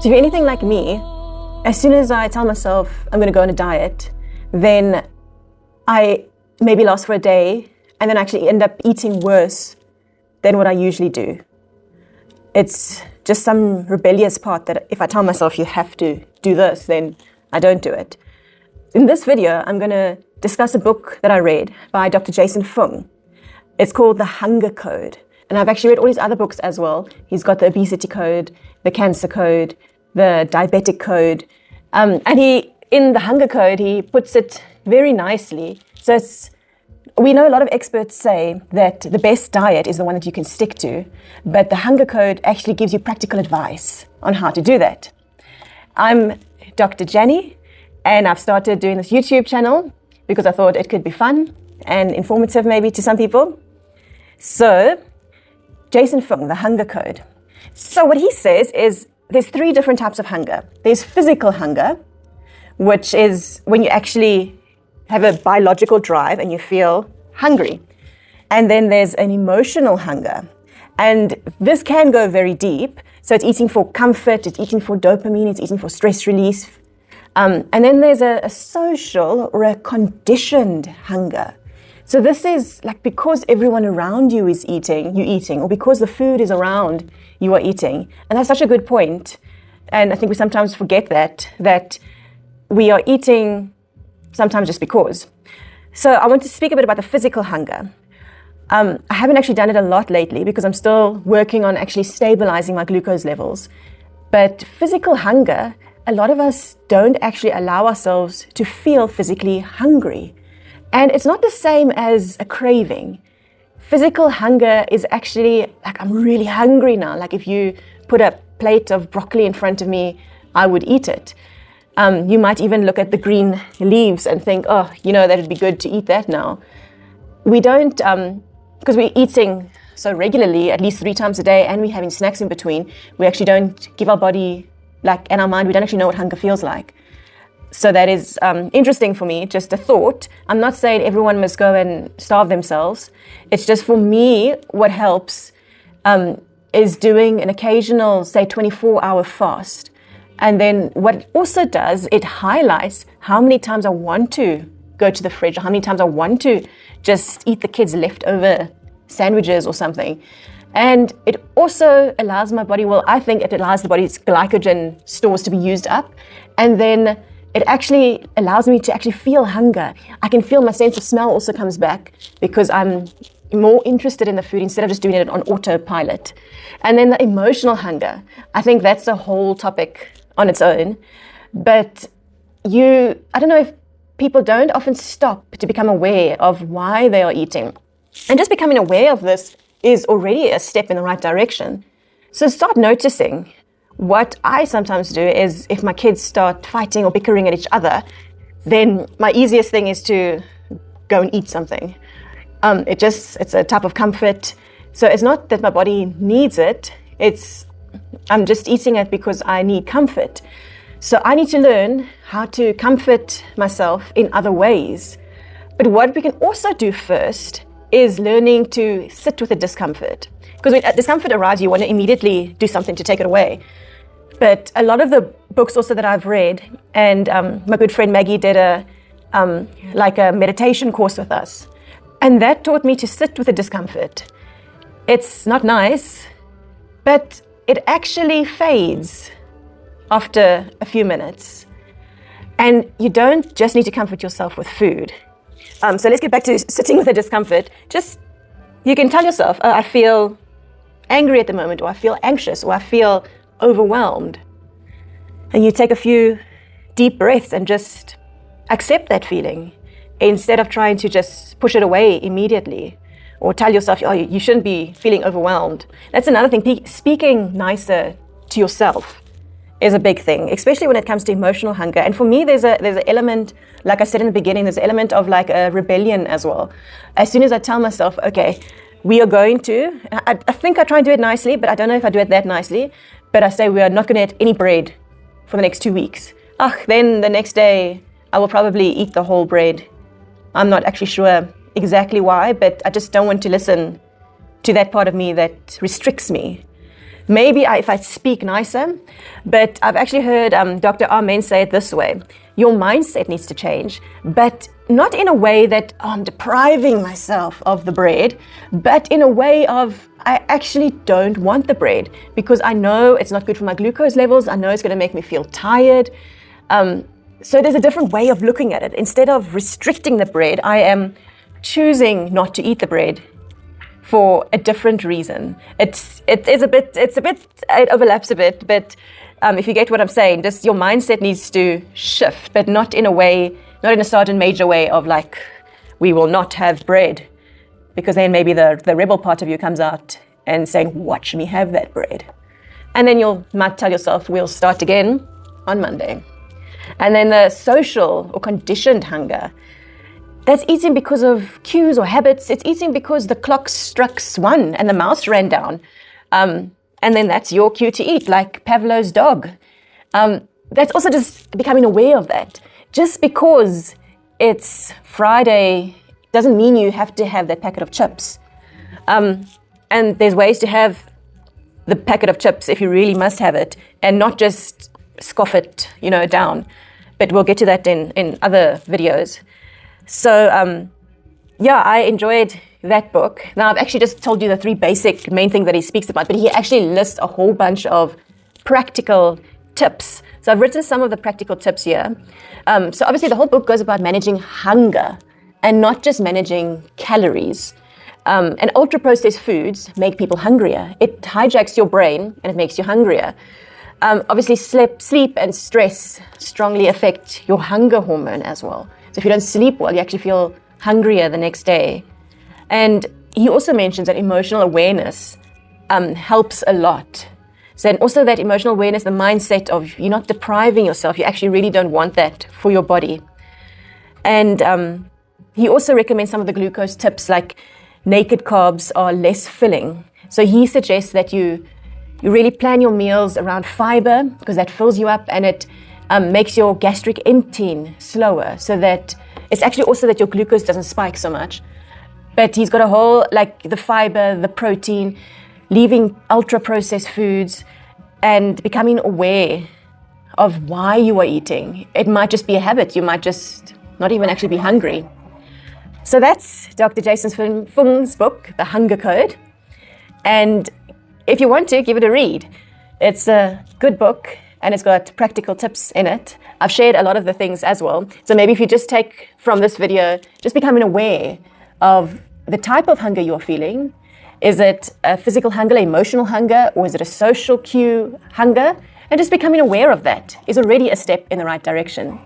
So if you're anything like me, as soon as I tell myself I'm going to go on a diet, then I maybe last for a day and then actually end up eating worse than what I usually do. It's just some rebellious part that if I tell myself you have to do this, then I don't do it. In this video, I'm going to discuss a book that I read by Dr. Fung. It's called The Hunger Code. And I've actually read all his other books as well. He's got the obesity code, the cancer code, the diabetic code. And in the Hunger Code, he puts it very nicely. So we know a lot of experts say that the best diet is the one that you can stick to, but the Hunger Code actually gives you practical advice on how to do that. I'm Dr. Janny, and I've started doing this YouTube channel because I thought it could be fun and informative maybe to some people. So, Fung, The Hunger Code. So what he says is there's 3 different types of hunger. There's physical hunger, which is when you actually have a biological drive and you feel hungry. And then there's an emotional hunger. And this can go very deep. So it's eating for comfort, it's eating for dopamine, it's eating for stress release. And then there's a social or a conditioned hunger. So this is like because everyone around you is eating, you're eating, or because the food is around, you are eating. And that's such a good point. And I think we sometimes forget that we are eating sometimes just because. So I want to speak a bit about the physical hunger. I haven't actually done it a lot lately because I'm still working on actually stabilizing my glucose levels. But physical hunger, a lot of us don't actually allow ourselves to feel physically hungry. And it's not the same as a craving. Physical hunger is actually like, I'm really hungry now. Like if you put a plate of broccoli in front of me, I would eat it. You might even look at the green leaves and think, oh, that would be good to eat that now. We don't, because we're eating so regularly, at least 3 times a day, and we're having snacks in between, we actually don't give our body, and our mind, we don't actually know what hunger feels like. So that is interesting for me, just a thought. I'm not saying everyone must go and starve themselves. It's just for me, what helps is doing an occasional, say, 24-hour fast. And then what it also does, it highlights how many times I want to go to the fridge, or how many times I want to just eat the kids' leftover sandwiches or something. And it also allows my body, I think it allows the body's glycogen stores to be used up. And then it actually allows me to actually feel hunger. I can feel my sense of smell also comes back because I'm more interested in the food instead of just doing it on autopilot. And then the emotional hunger, I think that's a whole topic on its own. But I don't know if people don't often stop to become aware of why they are eating. And just becoming aware of this is already a step in the right direction. So start noticing. What I sometimes do is if my kids start fighting or bickering at each other, then my easiest thing is to go and eat something. It's a type of comfort. So it's not that my body needs it. I'm just eating it because I need comfort. So I need to learn how to comfort myself in other ways. But what we can also do first is learning to sit with the discomfort. Because when discomfort arrives, you want to immediately do something to take it away. But a lot of the books also that I've read, and my good friend Maggie did a meditation course with us. And that taught me to sit with the discomfort. It's not nice, but it actually fades after a few minutes. And you don't just need to comfort yourself with food. So let's get back to sitting with the discomfort. You can tell yourself, oh, I feel angry at the moment, or I feel anxious, or I feel overwhelmed. And you take a few deep breaths and just accept that feeling instead of trying to just push it away immediately or tell yourself, oh, you shouldn't be feeling overwhelmed. That's another thing. Speaking nicer to yourself is a big thing, especially when it comes to emotional hunger. And for me, there's an element, like I said in the beginning, there's an element of like a rebellion as well. As soon as I tell myself, okay, we are going to, I think I try and do it nicely, but I don't know if I do it that nicely, but I say we are not going to eat any bread for the next 2 weeks. Then the next day, I will probably eat the whole bread. I'm not actually sure exactly why, but I just don't want to listen to that part of me that restricts me. maybe if I speak nicer, but I've actually heard Dr. Amen say it this way. Your mindset needs to change, but not in a way that I'm depriving myself of the bread, but in a way of I actually don't want the bread because I know it's not good for my glucose levels. I know it's going to make me feel tired. So there's a different way of looking at it. Instead of restricting the bread, I am choosing not to eat the bread for a different reason. It overlaps a bit, but if you get what I'm saying, just your mindset needs to shift, but not in a certain major way of like, we will not have bread, because then maybe the rebel part of you comes out and saying, watch me have that bread. And then you might tell yourself, we'll start again on Monday. And then the social or conditioned hunger, that's eating because of cues or habits. It's eating because the clock struck 1 and the mouse ran down. And then that's your cue to eat, like Pavlov's dog. That's also just becoming aware of that. Just because it's Friday doesn't mean you have to have that packet of chips. And there's ways to have the packet of chips if you really must have it and not just scoff it, down. But we'll get to that in other videos. So, I enjoyed that book. Now, I've actually just told you the 3 basic main things that he speaks about, but he actually lists a whole bunch of practical tips. So I've written some of the practical tips here. So obviously the whole book goes about managing hunger and not just managing calories. And ultra-processed foods make people hungrier. It hijacks your brain and it makes you hungrier. Obviously, sleep and stress strongly affect your hunger hormone as well. So if you don't sleep well, you actually feel hungrier the next day. And he also mentions that emotional awareness helps a lot. So and also that emotional awareness, the mindset of you're not depriving yourself, you actually really don't want that for your body. And he also recommends some of the glucose tips, like naked carbs are less filling. So he suggests that you really plan your meals around fiber because that fills you up and it makes your gastric emptying slower, so that it's actually also that your glucose doesn't spike so much. But he's got a whole, like the fiber, the protein, leaving ultra-processed foods and becoming aware of why you are eating. It might just be a habit. You might just not even actually be hungry. So that's Dr. Jason Fung's book, The Hunger Code. And if you want to, give it a read. It's a good book and it's got practical tips in it. I've shared a lot of the things as well. So maybe if you just take from this video, just becoming aware of the type of hunger you're feeling. Is it a physical hunger, emotional hunger, or is it a social cue hunger? And just becoming aware of that is already a step in the right direction.